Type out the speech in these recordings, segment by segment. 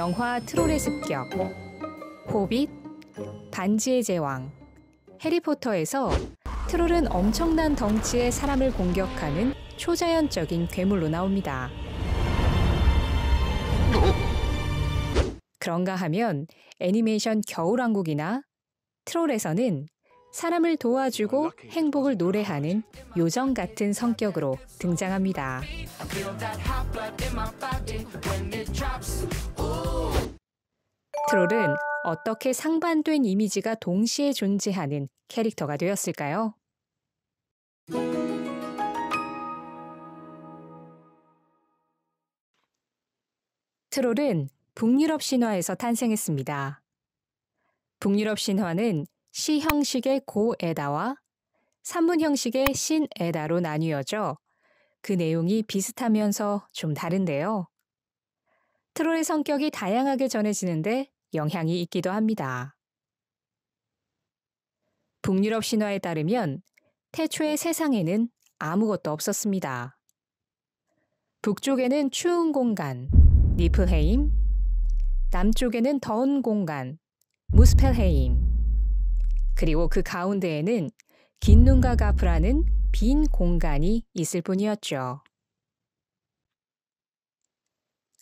영화 트롤의 습격, 호빗, 반지의 제왕, 해리포터에서 트롤은 엄청난 덩치의 사람을 공격하는 초자연적인 괴물로 나옵니다. 그런가 하면 애니메이션 겨울왕국이나 트롤에서는 사람을 도와주고 행복을 노래하는 요정 같은 성격으로 등장합니다. 트롤은 어떻게 상반된 이미지가 동시에 존재하는 캐릭터가 되었을까요? 트롤은 북유럽 신화에서 탄생했습니다. 북유럽 신화는 시 형식의 고에다와 산문 형식의 신에다로 나뉘어져 그 내용이 비슷하면서 좀 다른데요. 트롤의 성격이 다양하게 전해지는데 영향이 있기도 합니다. 북유럽 신화에 따르면 태초의 세상에는 아무것도 없었습니다. 북쪽에는 추운 공간, 니프헤임, 남쪽에는 더운 공간, 무스펠헤임, 그리고 그 가운데에는 긴눈가가프라는 빈 공간이 있을 뿐이었죠.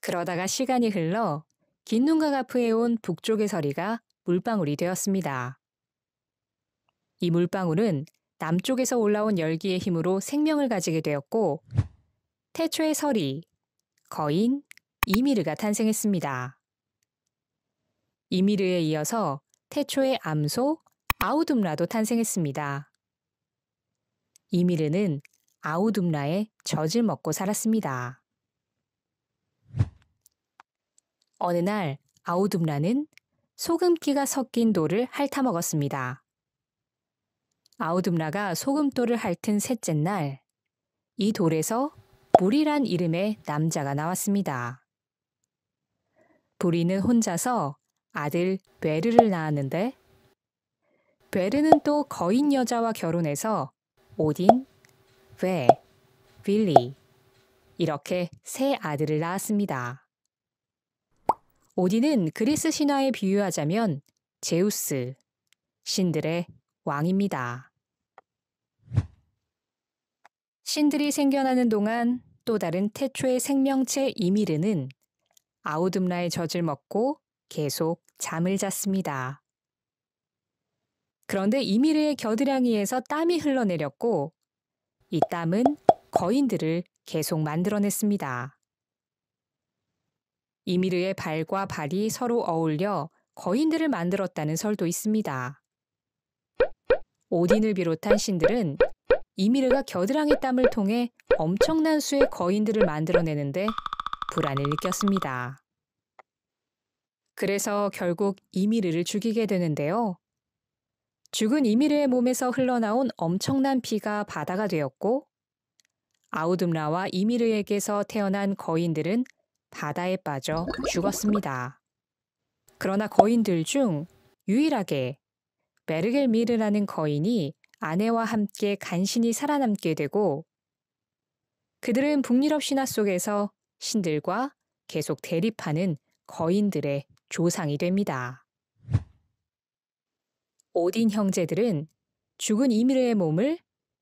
그러다가 시간이 흘러 긴눈가가프에 온 북쪽의 서리가 물방울이 되었습니다. 이 물방울은 남쪽에서 올라온 열기의 힘으로 생명을 가지게 되었고 태초의 서리, 거인, 이미르가 탄생했습니다. 이미르에 이어서 태초의 암소, 아우둠라도 탄생했습니다. 이미르는 아우둠라의 젖을 먹고 살았습니다. 어느 날 아우둠라는 소금기가 섞인 돌을 핥아먹었습니다. 아우둠라가 소금돌을 핥은 셋째 날, 이 돌에서 불이란 이름의 남자가 나왔습니다. 불이는 혼자서 아들 베르를 낳았는데 베르는 또 거인 여자와 결혼해서 오딘, 웨, 빌리 이렇게 세 아들을 낳았습니다. 오딘은 그리스 신화에 비유하자면 제우스, 신들의 왕입니다. 신들이 생겨나는 동안 또 다른 태초의 생명체 이미르는 아우둠라의 젖을 먹고 계속 잠을 잤습니다. 그런데 이미르의 겨드랑이에서 땀이 흘러내렸고 이 땀은 거인들을 계속 만들어냈습니다. 이미르의 발과 발이 서로 어울려 거인들을 만들었다는 설도 있습니다. 오딘을 비롯한 신들은 이미르가 겨드랑이 땀을 통해 엄청난 수의 거인들을 만들어내는데 불안을 느꼈습니다. 그래서 결국 이미르를 죽이게 되는데요. 죽은 이미르의 몸에서 흘러나온 엄청난 피가 바다가 되었고 아우둠라와 이미르에게서 태어난 거인들은 바다에 빠져 죽었습니다. 그러나 거인들 중 유일하게 베르겔미르라는 거인이 아내와 함께 간신히 살아남게 되고 그들은 북유럽 신화 속에서 신들과 계속 대립하는 거인들의 조상이 됩니다. 오딘 형제들은 죽은 이미르의 몸을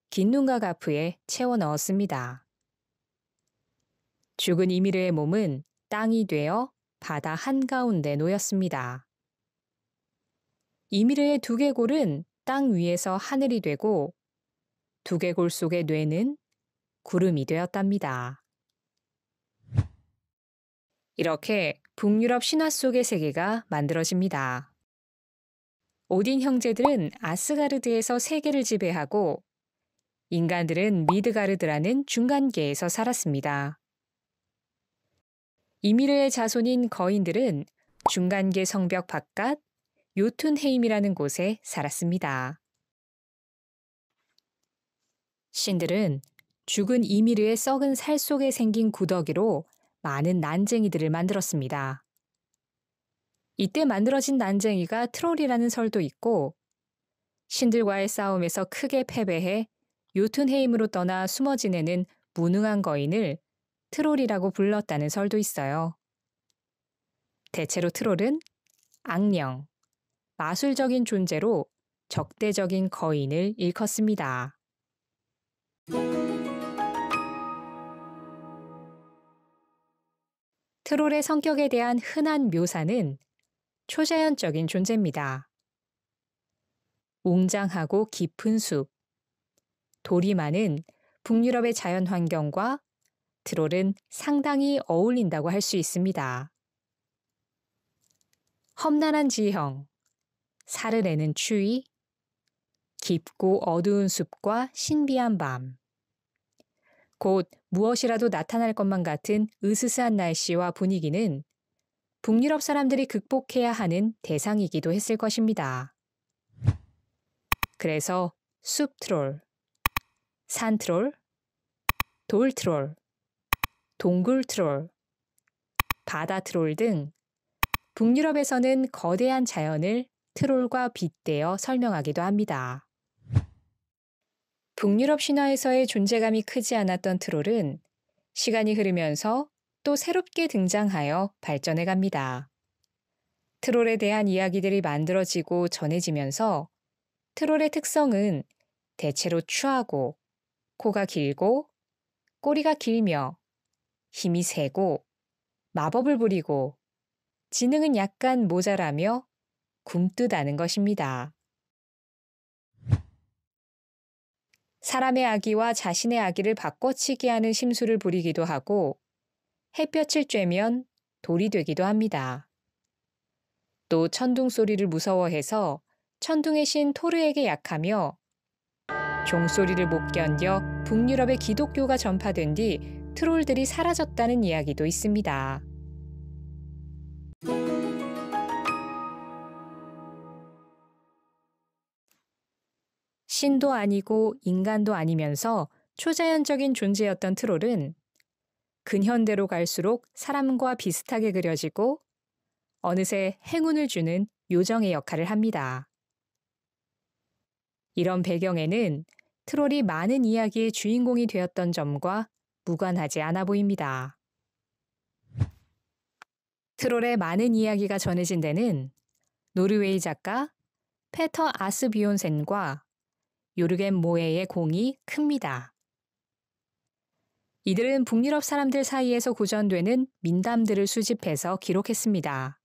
긴눈가가프에 채워 넣었습니다. 죽은 이미르의 몸은 땅이 되어 바다 한가운데 놓였습니다. 이미르의 두개골은 땅 위에서 하늘이 되고 두개골 속의 뇌는 구름이 되었답니다. 이렇게 북유럽 신화 속의 세계가 만들어집니다. 오딘 형제들은 아스가르드에서 세계를 지배하고 인간들은 미드가르드라는 중간계에서 살았습니다. 이미르의 자손인 거인들은 중간계 성벽 바깥 요툰헤임이라는 곳에 살았습니다. 신들은 죽은 이미르의 썩은 살 속에 생긴 구더기로 많은 난쟁이들을 만들었습니다. 이때 만들어진 난쟁이가 트롤이라는 설도 있고 신들과의 싸움에서 크게 패배해 요툰헤임으로 떠나 숨어 지내는 무능한 거인을 트롤이라고 불렀다는 설도 있어요. 대체로 트롤은 악령, 마술적인 존재로 적대적인 거인을 일컫습니다. 트롤의 성격에 대한 흔한 묘사는 초자연적인 존재입니다. 웅장하고 깊은 숲, 돌이 많은 북유럽의 자연 환경과 트롤은 상당히 어울린다고 할 수 있습니다. 험난한 지형, 살을 내는 추위, 깊고 어두운 숲과 신비한 밤, 곧 무엇이라도 나타날 것만 같은 으스스한 날씨와 분위기는 북유럽 사람들이 극복해야 하는 대상이기도 했을 것입니다. 그래서 숲 트롤, 산 트롤, 돌 트롤, 동굴 트롤, 바다 트롤 등 북유럽에서는 거대한 자연을 트롤과 빗대어 설명하기도 합니다. 북유럽 신화에서의 존재감이 크지 않았던 트롤은 시간이 흐르면서 또 새롭게 등장하여 발전해 갑니다. 트롤에 대한 이야기들이 만들어지고 전해지면서 트롤의 특성은 대체로 추하고 코가 길고 꼬리가 길며 힘이 세고 마법을 부리고 지능은 약간 모자라며 굼뜨다는 것입니다. 사람의 아기와 자신의 아기를 바꿔치기 하는 심술을 부리기도 하고 햇볕을 쬐면 돌이 되기도 합니다. 또 천둥 소리를 무서워해서 천둥의 신 토르에게 약하며 종소리를 못 견뎌 북유럽의 기독교가 전파된 뒤 트롤들이 사라졌다는 이야기도 있습니다. 신도 아니고 인간도 아니면서 초자연적인 존재였던 트롤은 근현대로 갈수록 사람과 비슷하게 그려지고 어느새 행운을 주는 요정의 역할을 합니다. 이런 배경에는 트롤이 많은 이야기의 주인공이 되었던 점과 무관하지 않아 보입니다. 트롤의 많은 이야기가 전해진 데는 노르웨이 작가 페터 아스비온센과 요르겐 모에의 공이 큽니다. 이들은 북유럽 사람들 사이에서 구전되는 민담들을 수집해서 기록했습니다.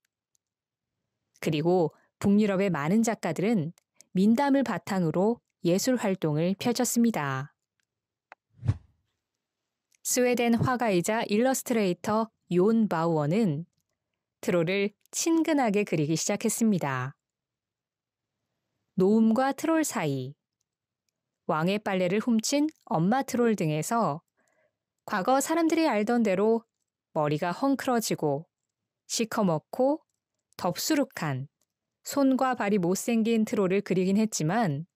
그리고 북유럽의 많은 작가들은 민담을 바탕으로 예술 활동을 펼쳤습니다. 스웨덴 화가이자 일러스트레이터 용 바우어는 트롤을 친근하게 그리기 시작했습니다. 노움과 트롤 사이, 왕의 빨래를 훔친 엄마 트롤 등에서 과거 사람들이 알던 대로 머리가 헝클어지고 시커멓고 덥수룩한 손과 발이 못생긴 트롤을 그리긴 했지만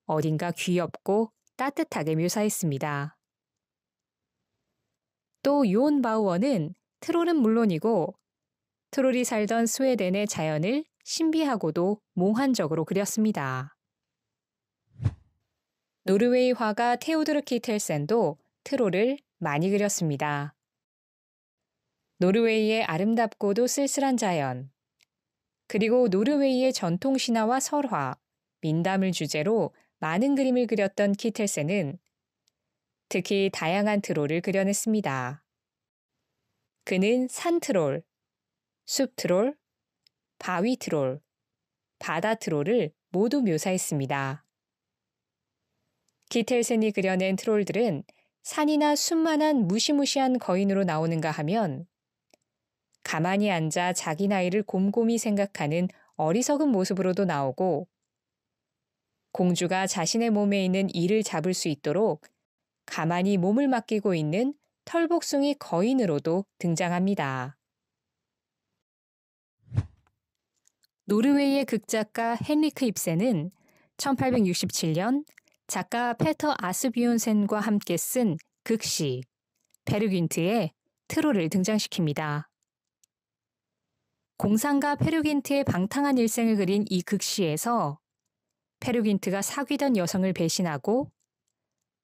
어딘가 귀엽고 따뜻하게 묘사했습니다. 또 용 바우어는 트롤은 물론이고 트롤이 살던 스웨덴의 자연을 신비하고도 몽환적으로 그렸습니다. 노르웨이 화가 테오드르 키텔센도 트롤을 많이 그렸습니다. 노르웨이의 아름답고도 쓸쓸한 자연, 그리고 노르웨이의 전통 신화와 설화, 민담을 주제로 많은 그림을 그렸던 키텔센은 특히 다양한 트롤을 그려냈습니다. 그는 산 트롤, 숲 트롤, 바위 트롤, 바다 트롤을 모두 묘사했습니다. 키텔센이 그려낸 트롤들은 산이나 숲만한 무시무시한 거인으로 나오는가 하면 가만히 앉아 자기 나이를 곰곰이 생각하는 어리석은 모습으로도 나오고 공주가 자신의 몸에 있는 이를 잡을 수 있도록 가만히 몸을 맡기고 있는 털복숭이 거인으로도 등장합니다. 노르웨이의 극작가 헨리크 입센은 1867년 작가 페터 아스비온센과 함께 쓴 극시 페르귄트에 트롤을 등장시킵니다. 공상가 페르귄트의 방탕한 일생을 그린 이 극시에서 페르귄트가 사귀던 여성을 배신하고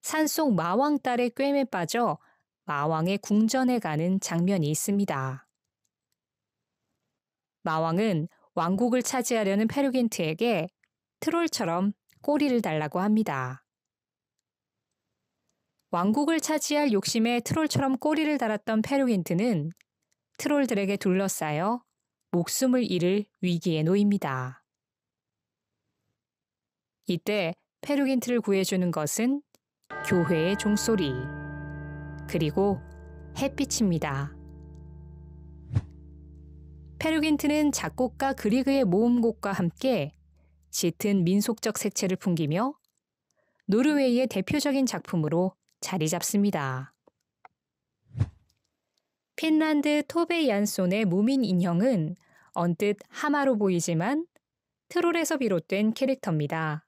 산속 마왕 딸의 꿰매 빠져 마왕의 궁전에 가는 장면이 있습니다. 마왕은 왕국을 차지하려는 페르긴트에게 트롤처럼 꼬리를 달라고 합니다. 왕국을 차지할 욕심에 트롤처럼 꼬리를 달았던 페르긴트는 트롤들에게 둘러싸여 목숨을 잃을 위기에 놓입니다. 이때 페르긴트를 구해주는 것은 교회의 종소리, 그리고 햇빛입니다. 페르긴트는 작곡가 그리그의 모음곡과 함께 짙은 민속적 색채를 풍기며 노르웨이의 대표적인 작품으로 자리 잡습니다. 핀란드 토베 얀손의 무민 인형은 언뜻 하마로 보이지만 트롤에서 비롯된 캐릭터입니다.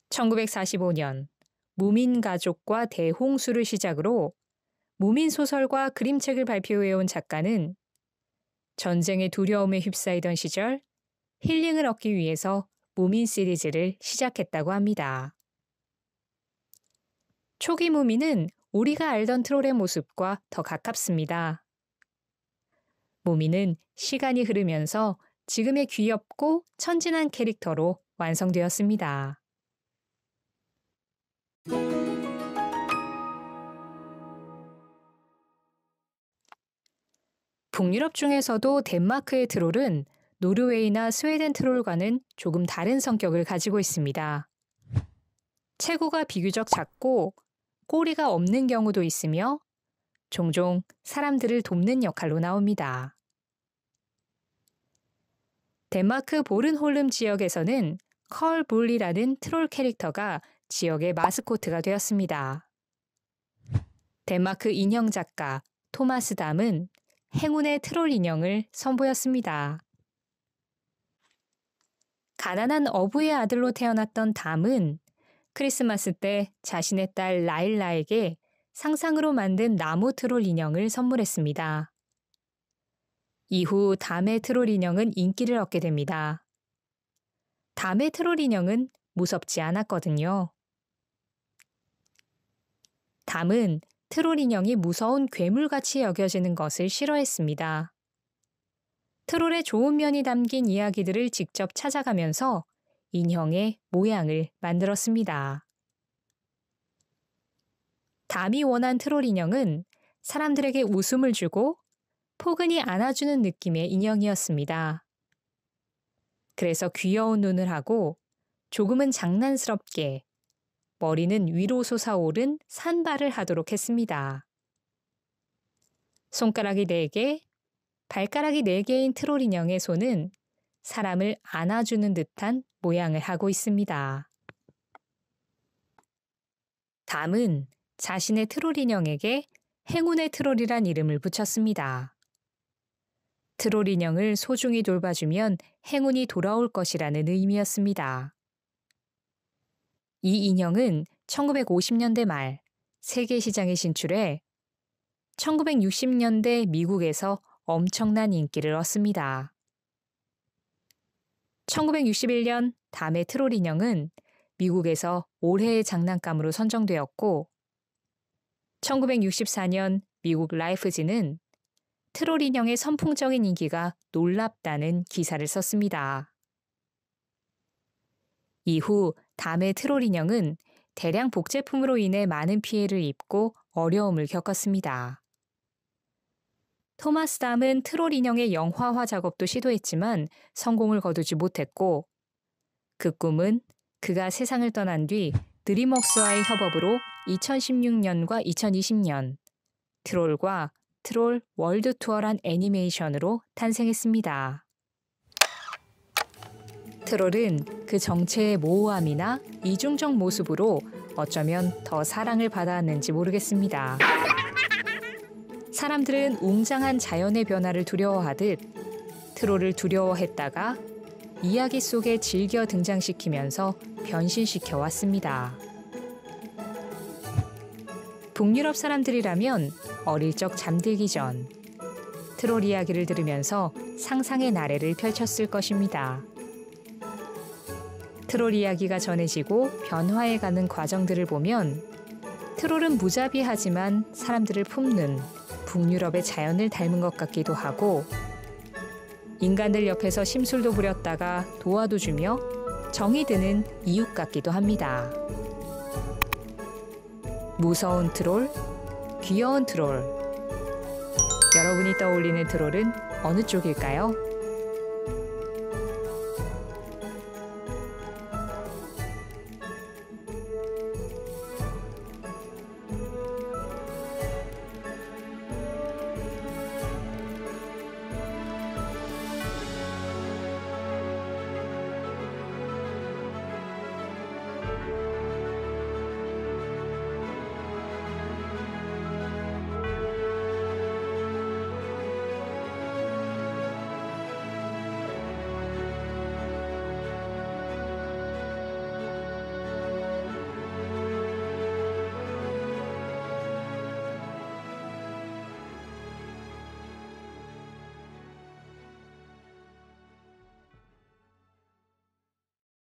1945년 무민 가족과 대홍수를 시작으로 무민 소설과 그림책을 발표해온 작가는 전쟁의 두려움에 휩싸이던 시절 힐링을 얻기 위해서 무민 시리즈를 시작했다고 합니다. 초기 무민은 우리가 알던 트롤의 모습과 더 가깝습니다. 무민은 시간이 흐르면서 지금의 귀엽고 천진한 캐릭터로 완성되었습니다. 북유럽 중에서도 덴마크의 트롤은 노르웨이나 스웨덴 트롤과는 조금 다른 성격을 가지고 있습니다. 체구가 비교적 작고 꼬리가 없는 경우도 있으며 종종 사람들을 돕는 역할로 나옵니다. 덴마크 보른홀름 지역에서는 컬 볼리라는 트롤 캐릭터가 지역의 마스코트가 되었습니다. 덴마크 인형 작가 토마스 담은 행운의 트롤 인형을 선보였습니다. 가난한 어부의 아들로 태어났던 담은 크리스마스 때 자신의 딸 라일라에게 상상으로 만든 나무 트롤 인형을 선물했습니다. 이후 담의 트롤 인형은 인기를 얻게 됩니다. 담의 트롤 인형은 무섭지 않았거든요. 담은 트롤 인형이 무서운 괴물같이 여겨지는 것을 싫어했습니다. 트롤의 좋은 면이 담긴 이야기들을 직접 찾아가면서 인형의 모양을 만들었습니다. 담이 원한 트롤 인형은 사람들에게 웃음을 주고 포근히 안아주는 느낌의 인형이었습니다. 그래서 귀여운 눈을 하고 조금은 장난스럽게 머리는 위로 솟아오른 산발을 하도록 했습니다. 손가락이 4개, 발가락이 4개인 트롤 인형의 손은 사람을 안아주는 듯한 모양을 하고 있습니다. 담은 자신의 트롤 인형에게 행운의 트롤이란 이름을 붙였습니다. 트롤 인형을 소중히 돌봐주면 행운이 돌아올 것이라는 의미였습니다. 이 인형은 1950년대 말 세계 시장에 진출해 1960년대 미국에서 엄청난 인기를 얻습니다. 1961년 담의 트롤 인형은 미국에서 올해의 장난감으로 선정되었고 1964년 미국 라이프지는 트롤 인형의 선풍적인 인기가 놀랍다는 기사를 썼습니다. 이후 담의 트롤 인형은 대량 복제품으로 인해 많은 피해를 입고 어려움을 겪었습니다. 토마스 담은 트롤 인형의 영화화 작업도 시도했지만 성공을 거두지 못했고 그 꿈은 그가 세상을 떠난 뒤 드림웍스와의 협업으로 2016년과 2020년 트롤과 트롤 월드 투어란 애니메이션으로 탄생했습니다. 트롤은 그 정체의 모호함이나 이중적 모습으로 어쩌면 더 사랑을 받아왔는지 모르겠습니다. 사람들은 웅장한 자연의 변화를 두려워하듯 트롤을 두려워했다가 이야기 속에 즐겨 등장시키면서 변신시켜 왔습니다. 북유럽 사람들이라면 어릴 적 잠들기 전 트롤 이야기를 들으면서 상상의 나래를 펼쳤을 것입니다. 트롤 이야기가 전해지고 변화해가는 과정들을 보면 트롤은 무자비하지만 사람들을 품는 북유럽의 자연을 닮은 것 같기도 하고 인간들 옆에서 심술도 부렸다가 도와도 주며 정이 드는 이웃 같기도 합니다. 무서운 트롤, 귀여운 트롤. 여러분이 떠올리는 트롤은 어느 쪽일까요?